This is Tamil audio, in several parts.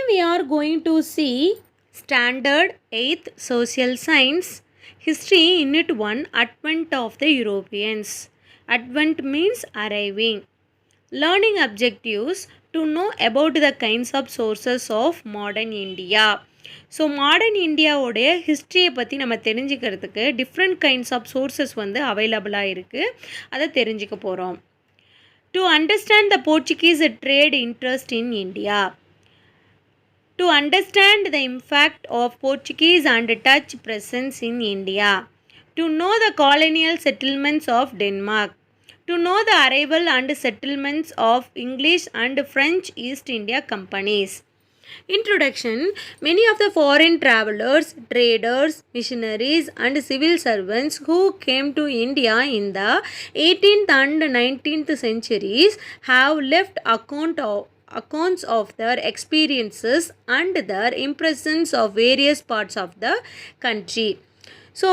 we are going to see Standard 8th Social Science History Unit 1 Advent of the Europeans. Advent means arriving. Learning objectives to know about the kinds of sources of modern India. So modern இந்தியாவோடைய ஹிஸ்ட்ரியை பற்றி நம்ம தெரிஞ்சுக்கிறதுக்கு டிஃப்ரெண்ட் கைண்ட்ஸ் ஆஃப் சோர்சஸ் வந்து அவைலபிளாக இருக்குது. அதை தெரிஞ்சுக்க போகிறோம். To understand the Portuguese trade interest in India. To understand the impact of Portuguese and Dutch presence in India, to know the colonial settlements of Denmark, to know the arrival and settlements of English and French East India companies. Introduction. Many of the foreign travelers, traders, missionaries and civil servants who came to India in the 18th and 19th centuries have left accounts of their experiences and their impressions of various parts of the country. So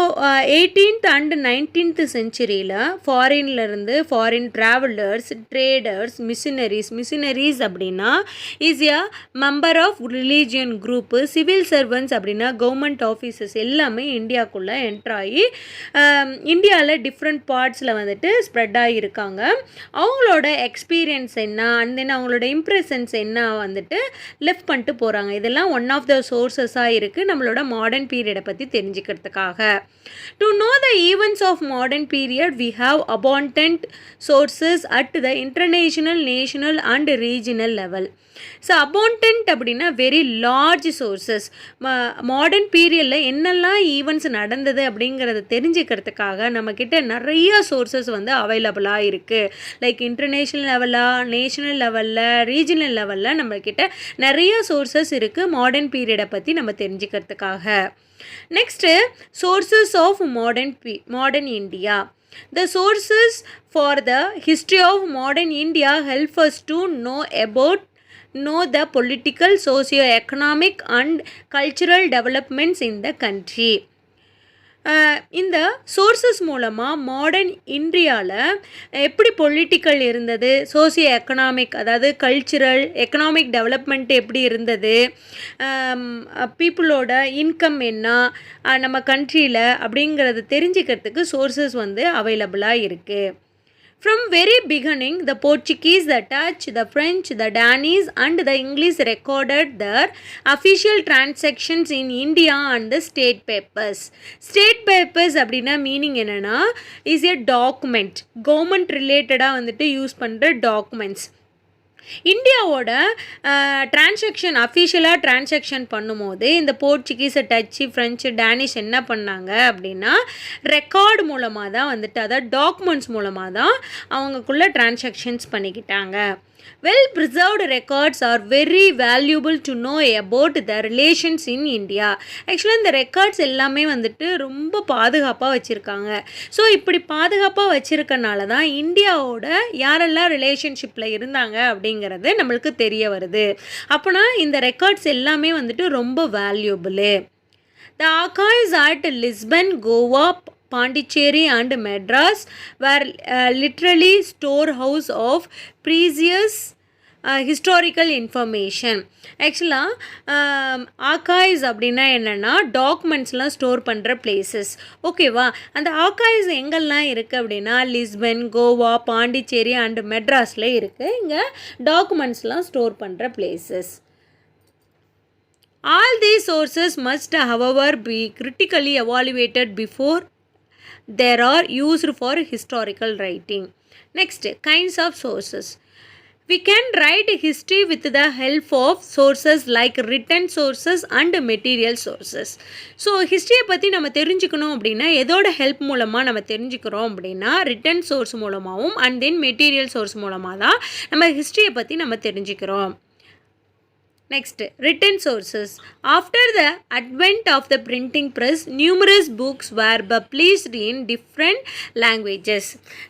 18th and 19th சென்ச்சுரியில் ஃபாரின் ட்ராவலர்ஸ், ட்ரேடர்ஸ், மிஷினரிஸ் அப்படின்னா is a member of religion group, civil servants அப்படின்னா கவர்மெண்ட் ஆஃபீஸர்ஸ் எல்லாமே இந்தியாவுக்குள்ளே என்ட்ராகி இந்தியாவில் டிஃப்ரெண்ட் பார்ட்ஸில் வந்துட்டு ஸ்ப்ரெட் ஆகியிருக்காங்க. அவங்களோட எக்ஸ்பீரியன்ஸ் என்ன அண்ட் தென் அவங்களோட இம்ப்ரெஷன்ஸ் என்ன வந்துட்டு லெஃப்ட் பண்ணிட்டு போகிறாங்க. இதெல்லாம் ஒன் ஆஃப் த சோர்ஸஸாக இருக்குது நம்மளோட மாடர்ன் பீரியடை பற்றி தெரிஞ்சுக்கிறதுக்காக. To know the events of modern period, we have abundant sources at the international, national and regional level. So abundant அப்படின்னா வெரி லார்ஜ் சோர்சஸ். மாடர்ன் பீரியடில் என்னெல்லாம் ஈவெண்ட்ஸ் நடந்தது அப்படிங்கிறத தெரிஞ்சுக்கிறதுக்காக நம்மக்கிட்ட நிறைய சோர்சஸ் வந்து அவைலபிளாக இருக்குது. லைக் இன்டர்நேஷ்னல் லெவலாக, நேஷ்னல் லெவலில், ரீஜனல் லெவலில் நம்மக்கிட்ட நிறைய சோர்சஸ் இருக்குது மாடர்ன் பீரியடை பற்றி நம்ம தெரிஞ்சுக்கிறதுக்காக. Next, sources of modern India. The sources for the history of modern India help us to know the political, socio-economic and cultural developments in the country. இந்த சோர்சஸ் மூலமாக மாடர்ன் இந்தியாவில் எப்படி பொலிட்டிக்கல் இருந்தது, சோசியோ எக்கனாமிக் அதாவது கல்ச்சுரல், எக்கனாமிக் டெவலப்மெண்ட் எப்படி இருந்தது, பீப்புளோட இன்கம் என்ன நம்ம கண்ட்ரியில் அப்படிங்கிறது தெரிஞ்சுக்கிறதுக்கு சோர்சஸ் வந்து அவைலபிளாக இருக்குது. From very beginning, the Portuguese, the Dutch, the French, the Danish and the English recorded their official transactions in India and the state papers. State papers அப்படின்னா மீனிங் என்னென்னா இஸ் எ டாக்குமெண்ட், கவர்மெண்ட் ரிலேட்டடாக வந்துட்டு யூஸ் பண்ணுற டாக்குமெண்ட்ஸ். இந்தியாவோட டிரான்சாக்ஷன் அஃபிஷியலாக டிரான்சாக்ஷன் பண்ணும்போது இந்த போர்ச்சுகீஸ், டச்சு, ஃப்ரெஞ்சு, டேனிஷ் என்ன பண்ணாங்க அப்படின்னா ரெக்கார்டு மூலமாக தான் வந்துட்டு அதாவது டாக்குமெண்ட்ஸ் மூலமாக தான் அவங்களுக்குள்ள டிரான்சாக்ஷன்ஸ் பண்ணிக்கிட்டாங்க. Well preserved records are very valuable to know about the relations in India. ஆக்சுவலாக இந்த ரெக்கார்ட்ஸ் எல்லாமே வந்துட்டு ரொம்ப பாதுகாப்பாக வச்சுருக்காங்க. ஸோ இப்படி பாதுகாப்பாக வச்சுருக்கனால தான் இந்தியாவோட யாரெல்லாம் ரிலேஷன்ஷிப்பில் இருந்தாங்க அப்படிங்கிறது நம்மளுக்கு தெரிய வருது. அப்போனா இந்த ரெக்கார்ட்ஸ் எல்லாமே வந்துட்டு ரொம்ப வேல்யூபிளு. The archives at Lisbon, Goa, Pondicherry and Madras were literally storehouse of precious historical information. ஆக்சுவலாக ஆர்கைவ்ஸ் அப்படின்னா என்னென்னா டாக்குமெண்ட்ஸ்லாம் ஸ்டோர் பண்ணுற பிளேசஸ். ஓகேவா? அந்த ஆர்கைவ்ஸ் எங்கெல்லாம் இருக்குது அப்படின்னா லிஸ்பன், கோவா, பாண்டிச்சேரி அண்ட் மெட்ராஸில் இருக்குது. இங்கே டாக்குமெண்ட்ஸ்லாம் ஸ்டோர் பண்ணுற places. All these sources must, however, be critically evaluated before they are used for historical writing. Next, kinds of sources. We can write history with the help of sources like written sources and material sources. So ஹிஸ்ட்ரியை பற்றி நம்ம தெரிஞ்சுக்கணும் அப்படின்னா எதோட ஹெல்ப் மூலமாக நம்ம தெரிஞ்சுக்கிறோம் அப்படின்னா ரிட்டன் சோர்ஸ் மூலமாகவும் அண்ட் தென் மெட்டீரியல் சோர்ஸ் மூலமாக தான் நம்ம ஹிஸ்ட்ரியை பற்றி நம்ம தெரிஞ்சுக்கிறோம். Next, written sources. After the advent of the printing press, numerous books were published in different languages.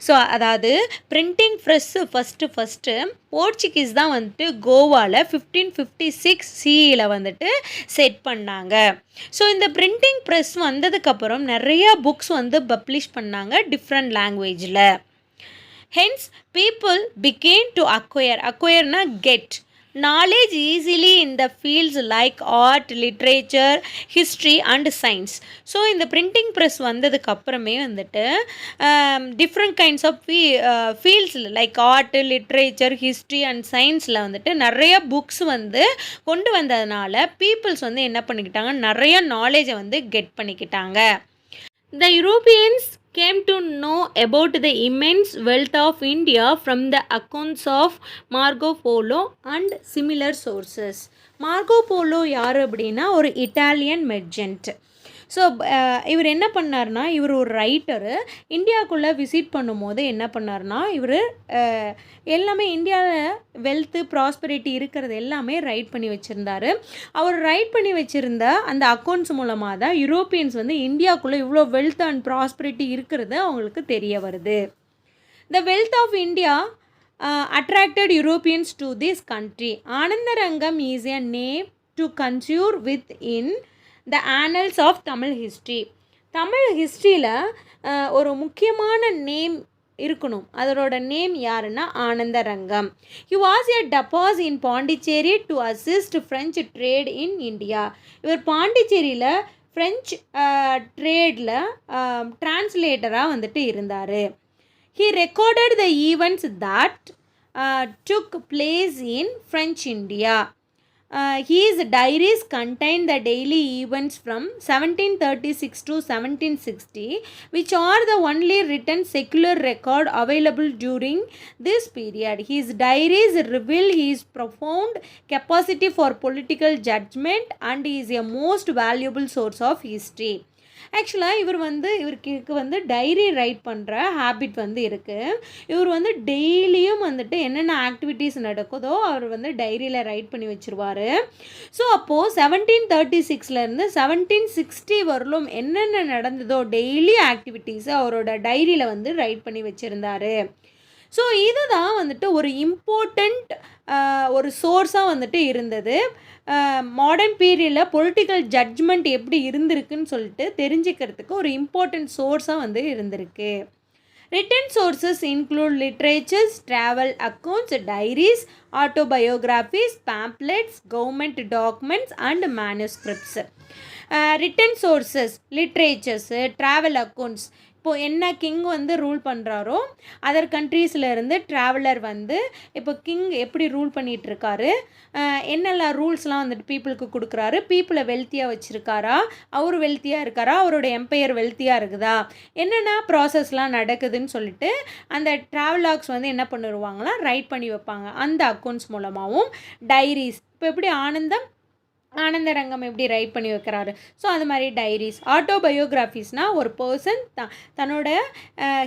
So அதாவது பிரிண்டிங் ப்ரெஸ்ஸு ஃபஸ்ட்டு போர்ச்சுகீஸ் தான் வந்துட்டு கோவாவில் 1556 சிஇயில் வந்துட்டு செட் பண்ணாங்க. ஸோ இந்த பிரிண்டிங் ப்ரெஸ் வந்ததுக்கப்புறம் நிறையா புக்ஸ் வந்து பப்ளிஷ் பண்ணாங்க டிஃப்ரெண்ட் லாங்குவேஜில். Hence, people began to acquire na get knowledge easily in the fields like art, literature, history and science. So இந்த பிரிண்டிங் ப்ரெஸ் வந்ததுக்கு அப்புறமே வந்துட்டு டிஃப்ரெண்ட் கைண்ட்ஸ் ஆஃப் ஃபீல்ட்ஸில் like art, literature, history and சயின்ஸில் வந்துட்டு நிறைய புக்ஸ் வந்து கொண்டு வந்ததுனால பீப்புள்ஸ் வந்து என்ன பண்ணிக்கிட்டாங்க, நிறைய நாலேஜை வந்து கெட் பண்ணிக்கிட்டாங்க. The Europeans came to know about the immense wealth of India from the accounts of Marco Polo and similar sources. Marco Polo யார் அப்படின்னா ஒரு இட்டாலியன் மெர்ஜென்ட். ஸோ இவர் என்ன பண்ணார்னா, இவர் ஒரு ரைட்டரு. இந்தியாவுக்குள்ளே விசிட் பண்ணும்போது என்ன பண்ணார்னா, இவர் எல்லாமே இந்தியாவில் வெல்த்து ப்ராஸ்பரிட்டி இருக்கிறது எல்லாமே ரைட் பண்ணி வச்சுருந்தார். அவர் ரைட் பண்ணி வச்சுருந்த அந்த அக்கௌண்ட்ஸ் மூலமாக தான் யூரோப்பியன்ஸ் வந்து இந்தியாவுக்குள்ளே இவ்வளோ வெல்த் அண்ட் ப்ராஸ்பரிட்டி இருக்கிறது அவங்களுக்கு தெரிய வருது. The wealth of India attracted Europeans to this country. Anandarangam is a name to conjure within the annals of Tamil history. Tamil ஹிஸ்ட்ரியில் ஒரு முக்கியமான நேம் இருக்கணும். அதோட நேம் யாருன்னா Anandarangam. He was a deposit in Pondicherry to assist French trade in India. இவர் பாண்டிச்சேரியில் ஃப்ரெஞ்ச் ட்ரேடில் டிரான்ஸ்லேட்டராக வந்துட்டு இருந்தார். He recorded the events that took place in French India. His diaries contain the daily events from 1736 to 1760, which are the only written secular record available during this period. His diaries reveal his profound capacity for political judgment and is a most valuable source of history. ஆக்சுவலாக இவருக்கு வந்து டைரி ரைட் பண்ணுற ஹேபிட் வந்து இருக்குது. இவர் வந்து டெய்லியும் வந்துட்டு என்னென்ன ஆக்டிவிட்டீஸ் நடக்குதோ அவர் வந்து டைரியில் ரைட் பண்ணி வச்சுருவார். ஸோ அப்போது 1736 1760 வரலும் என்னென்ன நடந்ததோ டெய்லி ஆக்டிவிட்டீஸை அவரோட டைரியில் வந்து ரைட் பண்ணி வச்சுருந்தார். ஸோ இதுதான் வந்துட்டு ஒரு இம்பார்ட்டண்ட் ஒரு சோர்ஸாக வந்துட்டு இருந்தது. மாடர்ன் பீரியடில் பொலிட்டிக்கல் ஜட்ஜ்மெண்ட் எப்படி இருந்திருக்குன்னு சொல்லிட்டு தெரிஞ்சுக்கிறதுக்கு ஒரு இம்பார்ட்டண்ட் சோர்ஸாக வந்து இருந்திருக்கு. Written sources include literatures, travel accounts, diaries, autobiographies, pamphlets, government documents and manuscripts. Written sources literatures, travel accounts. இப்போது என்ன கிங் வந்து ரூல் பண்ணுறாரோ அதர் கண்ட்ரீஸில் இருந்து ட்ராவலர் வந்து இப்போ கிங் எப்படி ரூல் பண்ணிகிட்ருக்காரு, என்னெல்லாம் ரூல்ஸ்லாம் வந்துட்டு பீப்புளுக்கு கொடுக்குறாரு, பீப்புளை வெல்த்தியாக வச்சுருக்காரா, அவர் வெல்த்தியாக இருக்காரா, அவரோட எம்பையர் வெல்த்தியாக இருக்குதா, என்னென்ன ப்ராசஸ்லாம் நடக்குதுன்னு சொல்லிட்டு அந்த ட்ராவலாக்ஸ் வந்து என்ன பண்ணிடுவாங்களா ரைட் பண்ணி வைப்பாங்க. அந்த அக்கௌண்ட்ஸ் மூலமாகவும் டைரிஸ், இப்போ எப்படி ஆனந்தரங்கம் எப்படி ரைட் பண்ணி வைக்கிறாரு, ஸோ அது மாதிரி டைரிஸ். ஆட்டோபயோகிராஃபிஸ்னால் ஒரு பர்சன் தன்னோட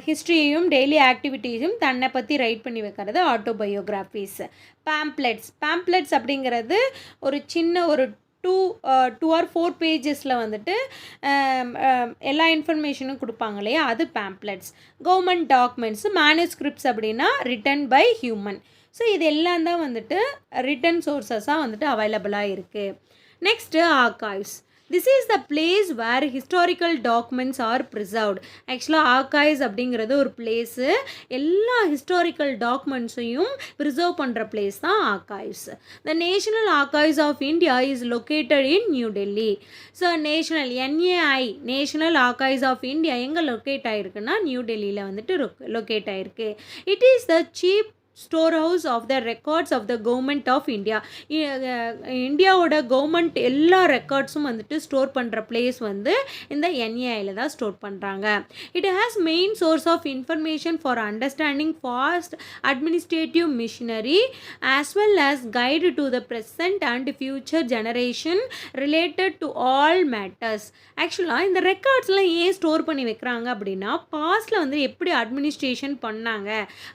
ஹிஸ்ட்ரியையும் டெய்லி ஆக்டிவிட்டீஸும் தன்னை பற்றி ரைட் பண்ணி வைக்கிறது ஆட்டோபயோகிராஃபிஸ். பேம்ப்ளெட்ஸ் அப்படிங்கிறது ஒரு சின்ன ஒரு 2 or 4 பேஜஸில் வந்துட்டு எல்லா இன்ஃபர்மேஷனும் கொடுப்பாங்க இல்லையா, அது பேம்ப்ளெட்ஸ். கவர்மெண்ட் டாக்குமெண்ட்ஸ், மேனுஸ்கிரிப்ட்ஸ் அப்படின்னா ரிட்டன் பை ஹியூமன். ஸோ இது எல்லாம் தான் வந்துட்டு ரிட்டன் சோர்ஸஸாக வந்துட்டு அவைலபிளாக இருக்குது. Next archives. This is the place where historical documents are preserved. ஆக்சுவலாக ஆர்கைவ்ஸ் அப்படிங்கிறது ஒரு பிளேஸு, எல்லா ஹிஸ்டாரிக்கல் டாக்குமெண்ட்ஸையும் ப்ரிசர்வ் பண்ணுற பிளேஸ் தான் archives. The national archives of India is located in new Delhi. So national NAI national archives of India எங்கே லொக்கேட் ஆகிருக்குன்னா நியூ டெல்லியில் வந்துட்டு லொக்கேட் ஆகிருக்கு. It is the chief storehouse of the records of the government of India. இந்தியாவோட கவர்மெண்ட் எல்லா ரெக்கார்ட்ஸும் வந்துட்டு ஸ்டோர் பண்ணுற பிளேஸ் வந்து இந்த NAIயில் தான் ஸ்டோர் பண்ணுறாங்க. It has main source of information for understanding fast administrative machinery as well as guide to the present and future generation related to all matters. ஆக்சுவலாக இந்த ரெக்கார்ட்ஸ்லாம் ஏன் ஸ்டோர் பண்ணி வைக்கிறாங்க அப்படின்னா, பாஸ்டில் வந்து எப்படி அட்மினிஸ்ட்ரேஷன் பண்ணாங்க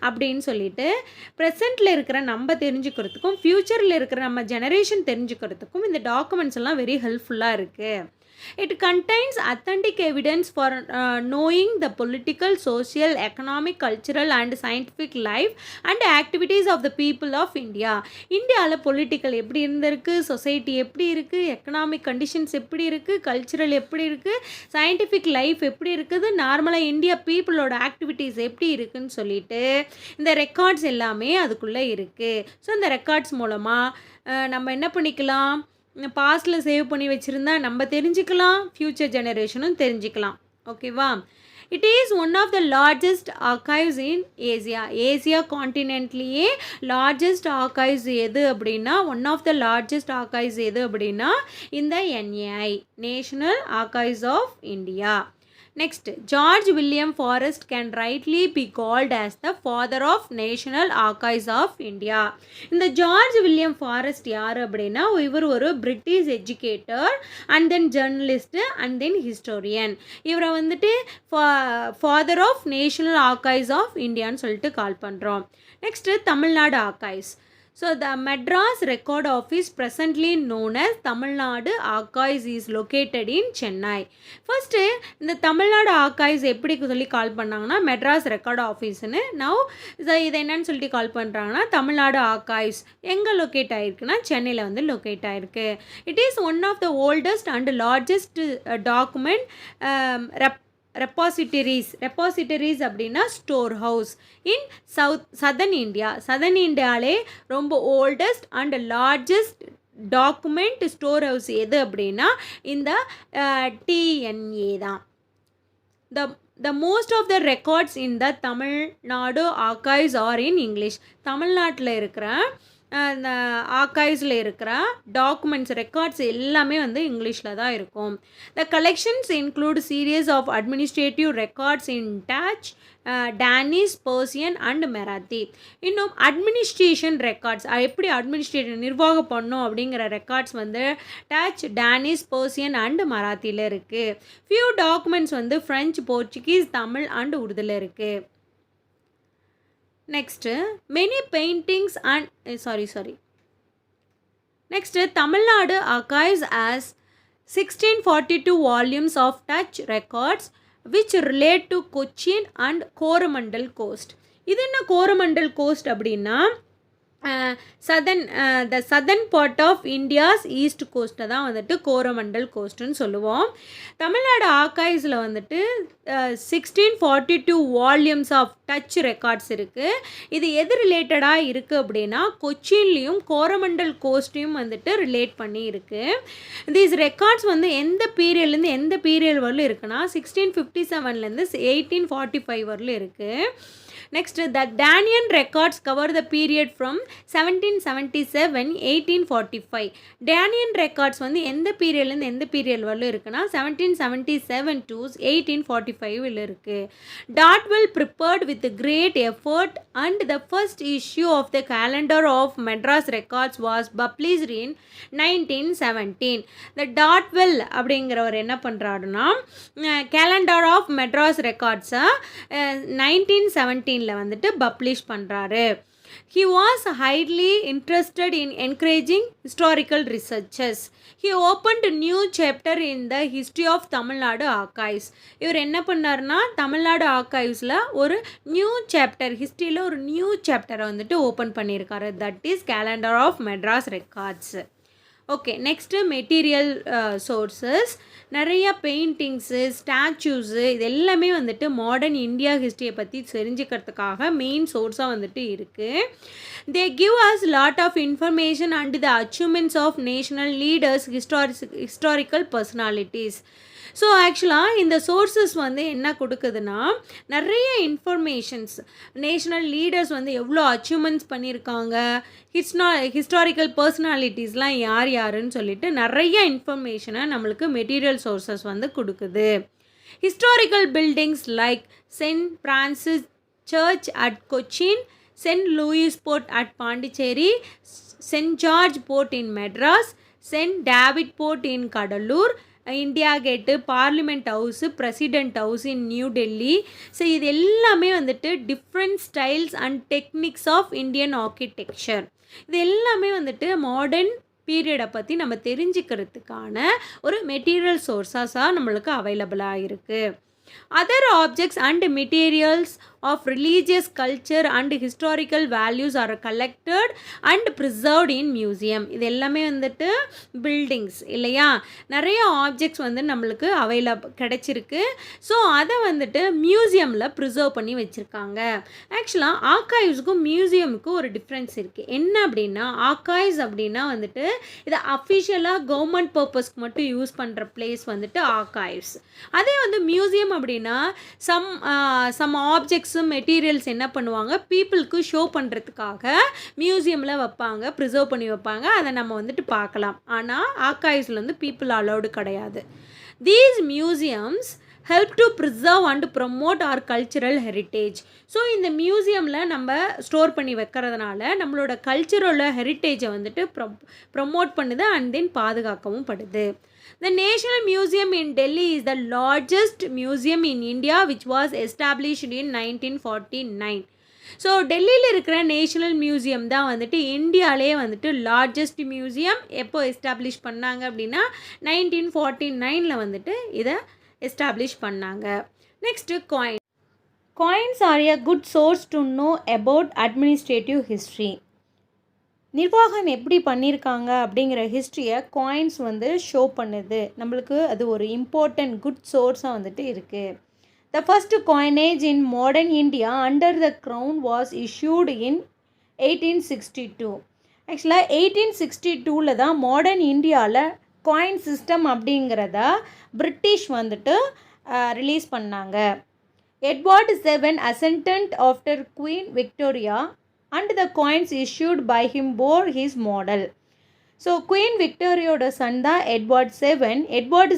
அப்படின்னு சொல்லிட்டு ப்ரெசென்ட்டில் இருக்கிற நம்ம தெரிஞ்சுக்கிறதுக்கும் ஃப்யூச்சரில் இருக்கிற நம்ம ஜெனரேஷன் தெரிஞ்சுக்கிறதுக்கும் இந்த டாக்குமெண்ட்ஸ் எல்லாம் வெரி ஹெல்ப்ஃபுல்லாக இருக்குது. It contains authentic evidence for knowing the political, social, economic, cultural and scientific life and activities of the people of India. இந்தியாவில் பொலிட்டிக்கல் எப்படி இருந்திருக்கு, சொசைட்டி எப்படி இருக்குது, எக்கனாமிக் கண்டிஷன்ஸ் எப்படி இருக்குது, கல்ச்சுரல் எப்படி இருக்குது, சயின்டிஃபிக் லைஃப் எப்படி இருக்குது, நார்மலாக இந்தியா பீப்புளோட ஆக்டிவிட்டீஸ் எப்படி இருக்குதுன்னு சொல்லிட்டு இந்த ரெக்கார்ட்ஸ் எல்லாமே அதுக்குள்ளே இருக்குது. ஸோ இந்த ரெக்கார்ட்ஸ் மூலமாக நம்ம என்ன பண்ணிக்கலாம், பாஸ்டில் சேவ் பண்ணி வச்சுருந்தா நம்ம தெரிஞ்சுக்கலாம், ஃப்யூச்சர் ஜெனரேஷனும் தெரிஞ்சுக்கலாம். ஓகேவா? It is one of the largest archives in Asia காண்டினென்ட்லேயே லார்ஜஸ்ட் ஆர்கைவ்ஸ் எது அப்படின்னா, one of the largest archives எது அப்படின்னா இந்த NAI, national archives of India. Next, George William Forrest can rightly be called as the father of National Archives of India. இந்த ஜார்ஜ் வில்லியம் ஃபாரஸ்ட் யார் அப்படின்னா, இவர் ஒரு British educator and then journalist and then historian. இவரை வந்துட்டு father of national archives of இந்தியான்னு சொல்லிட்டு கால் பண்ணுறோம். நெக்ஸ்ட்டு தமிழ்நாடு ஆர்கைவ்ஸ். So the Madras Record Office, presently known as Tamil Nadu Archives, is located in Chennai. First, இந்த தமிழ்நாடு ஆர்கைவ்ஸ் எப்படி சொல்லி கால் பண்ணாங்கன்னா மெட்ராஸ் ரெக்கார்ட் ஆஃபீஸ்னு. நவ் இதை என்னன்னு சொல்லிட்டு கால் பண்ணுறாங்கன்னா தமிழ்நாடு ஆர்கைவ்ஸ் எங்கே லொக்கேட் ஆகிருக்குன்னா சென்னையில் வந்து லொக்கேட் ஆகிருக்கு. It is one of the oldest and largest document repositories அப்படின்னா ஸ்டோர் ஹவுஸ் இன் சதர்ன் இந்தியாவிலே ரொம்ப oldest and largest document store house எது அப்படின்னா இந்த TNA தான். The most of the records in the Tamil Nadu archives are in English. தமிழ்நாட்டில் இருக்கிற இந்த ஆர்கைவ்ஸில் இருக்கிற டாக்குமெண்ட்ஸ் ரெக்கார்ட்ஸ் எல்லாமே வந்து இங்கிலீஷில் தான் இருக்கும். The collections include series of administrative records in Dutch, Danish, Persian and Marathi. இன்னும் அட்மினிஸ்ட்ரேஷன் ரெக்கார்ட்ஸ், எப்படி அட்மினிஸ்ட்ரேஷன் நிர்வாகம் பண்ணும் அப்படிங்கிற ரெக்கார்ட்ஸ் வந்து டச், டேனிஷ், பர்சியன் அண்ட் மராத்தியில் இருக்குது. ஃபியூ டாக்குமெண்ட்ஸ் வந்து ஃப்ரெஞ்ச், போர்ச்சுகீஸ், தமிழ் அண்ட் உருதுல இருக்குது. Next, many paintings and Next, Tamil Nadu archives as 1642 volumes of Dutch records which relate to Cochin and Coromandel coast. இது என்ன Coromandel coast அப்படின்னா the southern part of India's east கோஸ்ட்டை தான் வந்துட்டு கோரமண்டல் கோஸ்ட்டுன்னு சொல்லுவோம். தமிழ்நாடு ஆர்கைவ்ஸில் வந்துட்டு 1642 வால்யூம்ஸ் ஆஃப் டச் ரெக்கார்ட்ஸ் இருக்குது. இது எது ரிலேட்டடாக இருக்குது அப்படின்னா கொச்சின்லேயும் கோரமண்டல் கோஸ்ட்டையும் வந்துட்டு ரிலேட் பண்ணி இருக்குது. தீஸ் ரெக்கார்ட்ஸ் வந்து எந்த பீரியட்லேருந்து எந்த பீரியட் வரலும் இருக்குன்னா 1657லேருந்து 1845 வரலும் இருக்குது. Next, the Danian records cover the period from 1777-1845. Danian records வந்து எந்த பீரியட்லேருந்து எந்த பீரியட் வரலும் இருக்குன்னா 1777 to 1845 இருக்கு. Dartwell prepared with great effort and the first issue of the calendar of Madras records was published in 1917. The Dartwell அப்படிங்கிறவர் என்ன பண்ணுறாருன்னா கேலண்டர் ஆஃப் மெட்ராஸ் ரெக்கார்ட்ஸை 1917 வந்துட்டு பப்ளிஷ் பண்ணுறாரு. He was highly interested in encouraging historical researches. He opened a new chapter in the history of Tamil Nadu archives. இவர் என்ன பண்ணார்னா தமிழ்நாடு ஆர்கைவ்ஸில் ஒரு நியூ சாப்டர், ஹிஸ்ட்ரியில் ஒரு நியூ சாப்டரை வந்துட்டு ஓப்பன் பண்ணியிருக்காரு. That is calendar of Madras records. Okay, next material sources. நிறையா பெயிண்டிங்ஸு, ஸ்டாச்சூஸு இது எல்லாமே வந்துட்டு மாடர்ன் இந்தியா ஹிஸ்ட்ரியை பற்றி தெரிஞ்சுக்கிறதுக்காக மெயின் சோர்ஸாக வந்துட்டு இருக்குது. They give us lot of information and the achievements of national leaders, historical personalities. So ஆக்சுவலாக இந்த சோர்ஸஸ் வந்து என்ன கொடுக்குதுன்னா நிறைய இன்ஃபர்மேஷன்ஸ், நேஷ்னல் லீடர்ஸ் வந்து எவ்வளோ அச்சீவ்மெண்ட்ஸ் பண்ணியிருக்காங்க, ஹிஸ்டாரிக்கல் பர்சனாலிட்டிஸ்லாம் யார் யாருன்னு சொல்லிட்டு நிறைய இன்ஃபர்மேஷனை நம்மளுக்கு மெட்டீரியல் சோர்ஸஸ் வந்து கொடுக்குது. Historical buildings like saint Francis church at Cochin, saint Louis fort at Pondicherry, saint George fort in Madras, saint David fort in Cuddalore, India gate, parliament house, president house in new Delhi. So இது எல்லாமே வந்துட்டு different styles and techniques of Indian architecture. இது எல்லாமே வந்துட்டு மாடர்ன் பீரியடை பற்றி நம்ம தெரிஞ்சுக்கிறதுக்கான ஒரு மெட்டீரியல் சோர்ஸஸாக நம்மளுக்கு அவைலபிளாக இருக்குது. Other objects and materials of religious culture and historical values are collected and preserved in museum. இது எல்லாமே வந்துட்டு பில்டிங்ஸ் இல்லையா, நிறைய ஆப்ஜெக்ட்ஸ் வந்து நம்மளுக்கு கிடைச்சிருக்கு. ஸோ அதை வந்துட்டு மியூசியமில் ப்ரிசர்வ் பண்ணி வச்சுருக்காங்க. ஆக்சுவலாக ஆர்கைவ்ஸுக்கும் மியூசியமுக்கும் ஒரு டிஃப்ரென்ஸ் இருக்குது. என்ன அப்படின்னா, ஆர்கைவ்ஸ் அப்படின்னா வந்துட்டு இதை அஃபிஷியலாக கவர்மெண்ட் பர்பஸ்க்கு மட்டும் யூஸ் பண்ணுற பிளேஸ் வந்துட்டு ஆர்கைவ்ஸ். அதே வந்து மியூசியம் அப்படின்னா சம் ஆப்ஜெக்ட்ஸு மெட்டீரியல்ஸ் என்ன பண்ணுவாங்க, பீப்புளுக்கு ஷோ பண்ணுறதுக்காக மியூசியமில் வைப்பாங்க, ப்ரிசர்வ் பண்ணி வைப்பாங்க, அதை நம்ம வந்துட்டு பார்க்கலாம். ஆனால் ஆர்கைவ்ஸில் வந்து பீப்புள் அலௌடு கிடையாது. These museums help to preserve and promote our cultural heritage. So இந்த மியூசியமில் நம்ம ஸ்டோர் பண்ணி வைக்கிறதுனால நம்மளோட கல்ச்சுரல் ஹெரிட்டேஜை வந்துட்டு ப்ரமோட் பண்ணுது அண்ட் தென் பாதுகாக்கவும் படுது. The National Museum in Delhi is the largest museum in India which was established in 1949. So டெல்லியில் இருக்கிற நேஷ்னல் மியூசியம் தான் வந்துட்டு இந்தியாவிலே வந்துட்டு லார்ஜஸ்ட் மியூசியம். எப்போ எஸ்டாப்ளிஷ் பண்ணாங்க அப்படின்னா 1949 வந்துட்டு இதை எஸ்டாப்ளிஷ் பண்ணாங்க. Next coins are a good source to know about administrative history. நிர்வாகம் எப்படி பண்ணியிருக்காங்க அப்படிங்கிற ஹிஸ்ட்ரியை காயின்ஸ் வந்து ஷோ பண்ணுது நம்மளுக்கு. அது ஒரு இம்பார்ட்டண்ட் குட் சோர்ஸாக வந்துட்டு இருக்குது. The first coinage in modern India under the crown was issued in 1862. ஆக்சுவலாக 1862 தான் மாடர்ன் இந்தியாவில் காயின் சிஸ்டம் அப்படிங்கிறத பிரிட்டிஷ் வந்துட்டு ரிலீஸ் பண்ணாங்க. Edward VII ascendant after Queen Victoria and the coins issued by him bore his model. So queen விக்டோரியோட சன் தான் Edward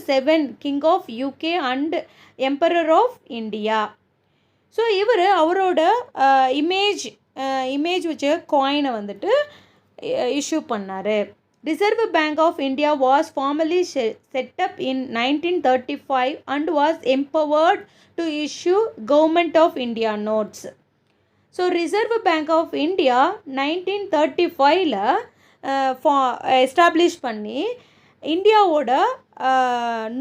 VII king of UK and emperor of India. So இவர் அவரோட இமேஜ் வச்ச காயினை வந்துட்டு இஷ்யூ பண்ணார். Reserve bank of India was formally set up in 1935 and was empowered to issue government of India notes. So reserve bank of India 1935 establish பண்ணி இந்தியாவோட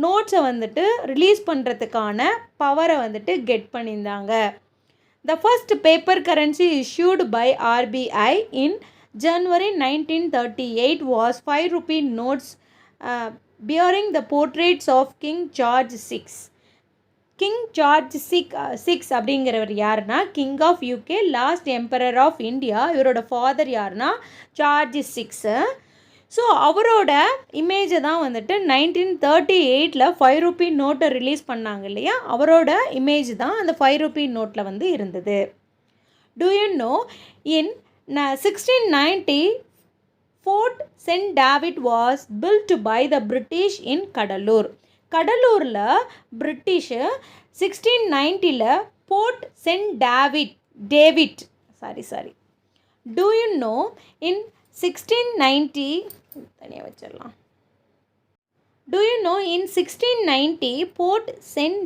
நோட்ஸை வந்துட்டு ரிலீஸ் பண்ணுறதுக்கான பவரை வந்துட்டு கெட் பண்ணியிருந்தாங்க. The first paper currency issued by RBI in January 1938 was 5 rupee notes bearing the portraits of King George VI. King George six அப்படிங்கிறவர் யாருன்னா king of UK, last emperor of India. இவரோட ஃபாதர் யாருன்னா ஜார்ஜ் VI. ஸோ அவரோட இமேஜை தான் வந்துட்டு 1938 5 ரூபி நோட்டை ரிலீஸ் பண்ணாங்க இல்லையா, அவரோட இமேஜ் தான் அந்த 5 ரூபி நோட்டில் வந்து இருந்தது. Do you know in 1690 Fort St. David was built by the British in கடலூரில் British 1690 fort saint David do you know in 1690 தனியாக வச்சிடலாம். Do you know in 1690 Port St.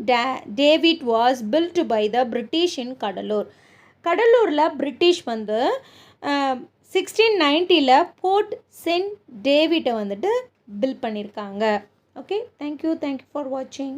David was built by the British in கடலூரில் பிரிட்டிஷ் வந்து 1690 போர்ட் சென்ட் டேவிட்டை வந்துட்டு பில்ட் பண்ணியிருக்காங்க. ஓகே, தேங்க்யூ ஃபார் வாட்சிங்.